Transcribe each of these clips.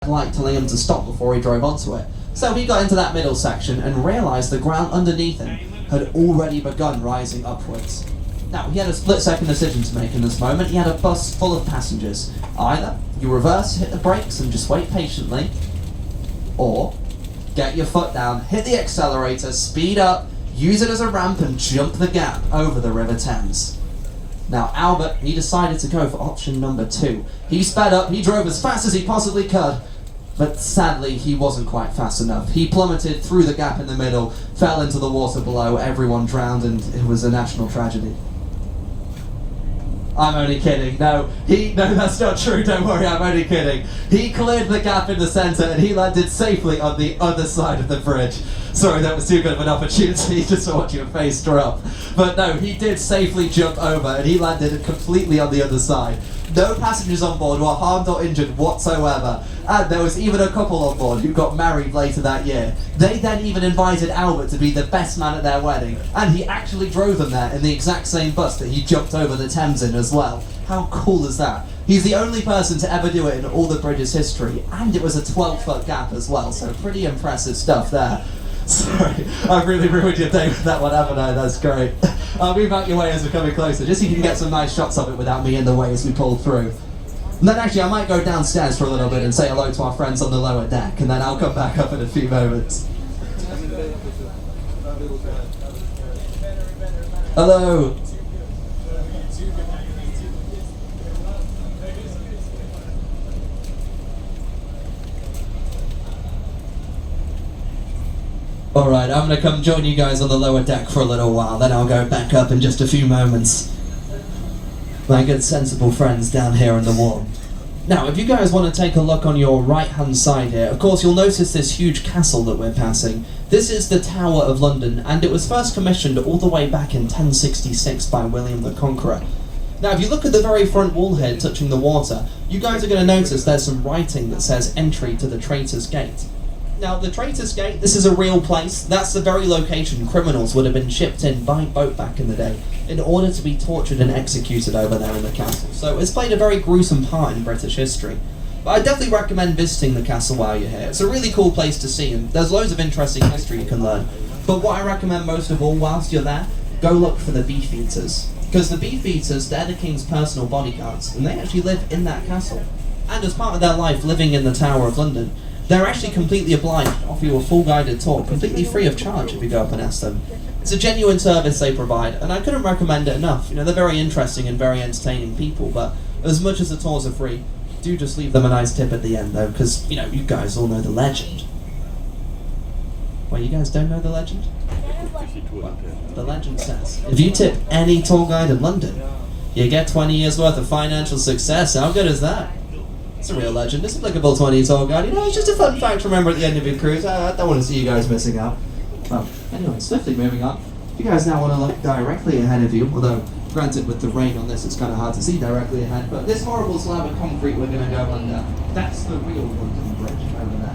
light telling him to stop before he drove onto it. So he got into that middle section and realised the ground underneath him had already begun rising upwards. Now, he had a split-second decision to make in this moment. He had a bus full of passengers. Either you reverse, hit the brakes and just wait patiently, or get your foot down, hit the accelerator, speed up, use it as a ramp and jump the gap over the River Thames. Now, Albert, he decided to go for option number 2. He sped up, he drove as fast as he possibly could, but sadly, he wasn't quite fast enough. He plummeted through the gap in the middle, fell into the water below, everyone drowned, and it was a national tragedy. I'm only kidding. No, that's not true, don't worry, I'm only kidding. He cleared the gap in the centre and he landed safely on the other side of the bridge. Sorry, that was too good of an opportunity just to watch your face drop. But no, he did safely jump over and he landed completely on the other side. No passengers on board were harmed or injured whatsoever. And there was even a couple on board who got married later that year. They then even invited Albert to be the best man at their wedding, and he actually drove them there in the exact same bus that he jumped over the Thames in as well. How cool is that? He's the only person to ever do it in all the bridge's history, and it was a 12-foot gap as well, so pretty impressive stuff there. Sorry, I've really ruined your day with that one, haven't I? That's great. I'll move out your way as we're coming closer, just so you can get some nice shots of it without me in the way as we pull through. And then actually I might go downstairs for a little bit and say hello to our friends on the lower deck, and then I'll come back up in a few moments. Hello. Alright, I'm going to come join you guys on the lower deck for a little while, then I'll go back up in just a few moments. My good sensible friends down here in the warm. Now, if you guys want to take a look on your right-hand side here, of course you'll notice this huge castle that we're passing. This is the Tower of London, and it was first commissioned all the way back in 1066 by William the Conqueror. Now, if you look at the very front wall here touching the water, you guys are going to notice there's some writing that says entry to the Traitor's Gate. Now, the Traitor's Gate, this is a real place. That's the very location criminals would have been shipped in by boat back in the day in order to be tortured and executed over there in the castle. So it's played a very gruesome part in British history. But I definitely recommend visiting the castle while you're here. It's a really cool place to see, and there's loads of interesting history you can learn. But what I recommend most of all whilst you're there, go look for the Beef Eaters. Because the Beef Eaters, they're the king's personal bodyguards, and they actually live in that castle. And as part of their life living in the Tower of London, they're actually completely obliged to offer you a full guided tour, completely free of charge if you go up and ask them. It's a genuine service they provide, and I couldn't recommend it enough. You know, they're very interesting and very entertaining people, but as much as the tours are free, do just leave them a nice tip at the end though, because, you know, you guys all know the legend. Well, you guys don't know the legend? Well, the legend says, if you tip any tour guide in London, you get 20 years worth of financial success. How good is that? It's a real legend. It's applicable to any tour guide. You know, it's just a fun fact to remember at the end of your cruise. I don't want to see you guys missing out. Well, anyway, swiftly moving on. You guys now want to look directly ahead of you, although, granted, with the rain on this, it's kind of hard to see directly ahead, but this horrible slab of concrete we're going to go under, that's the real London Bridge over there.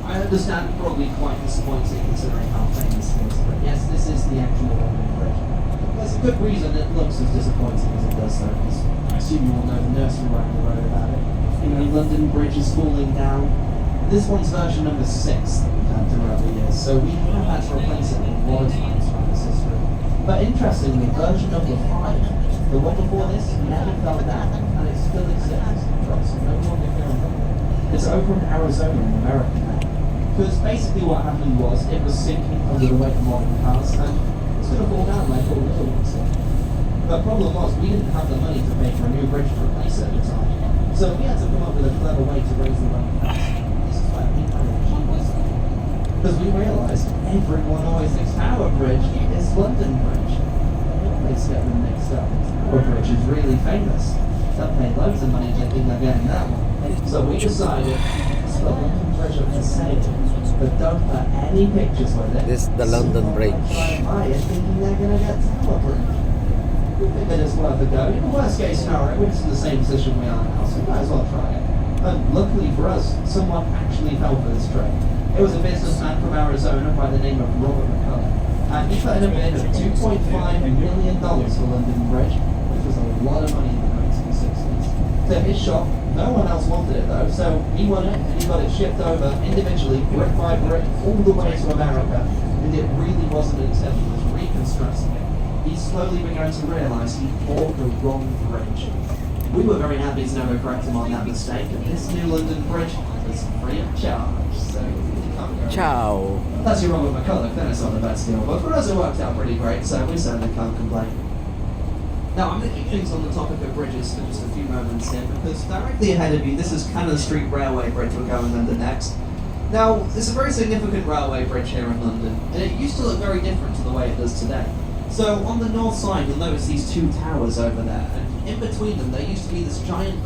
I understand probably quite disappointing considering how famous it is, but yes, this is the actual London Bridge. There's a good reason it looks as disappointing as it does, though, because I assume you all know the nursery rhyme the road about it. You know, London Bridge is falling down. This one's version number 6 that we've had throughout the years, so we have had to replace it a lot of times throughout this history. But interestingly, version number 5, the one before this, never fell down, and it still exists. It's no longer here. It's over in Arizona in America now. Because basically what happened was, it was sinking under the weight of modern cars, and it's going to fall down like all the other ones. The problem was, we didn't have the money to pay for a new bridge to replace it at the time. So we had to come up with a clever way to raise the money. This is why we had a genius. Because we realised everyone always thinks Tower Bridge is London Bridge. They always get them mixed up. Tower Bridge is really famous. They'll pay loads of money thinking they're getting that one. So we decided to put London Bridge up for sale, but don't put any pictures with it. This is the London Bridge. Buy it thinking they're going to get Tower Bridge. We think it's worth a go. In the worst case scenario, we're just in the same position we are now, so we might as well try it. And luckily for us, someone actually fell for this trick. It was a businessman from Arizona by the name of Robert McCullough. And he put in a bid of $2.5 million for London Bridge, which was a lot of money in the 1960s. to his shop. No one else wanted it though, so he won it and he got it shipped over individually, brick by brick, all the way to America. And it really wasn't until he was reconstructing it, he slowly began to realise he bought the wrong bridge. We were very happy to never correct him on that mistake, and this new London Bridge was free of charge. So you can't go. Ciao. That's your Robert McCulloch, then it's not the best deal, but for us it worked out pretty great, so we certainly can't complain. Now I'm going to keep things on the topic of bridges for just a few moments here, because directly ahead of you, this is Cannon Street Railway Bridge we're going under next. Now, it's a very significant railway bridge here in London, and it used to look very different to the way it does today. So on the north side, you'll notice these two towers over there, and in between them, there used to be this giant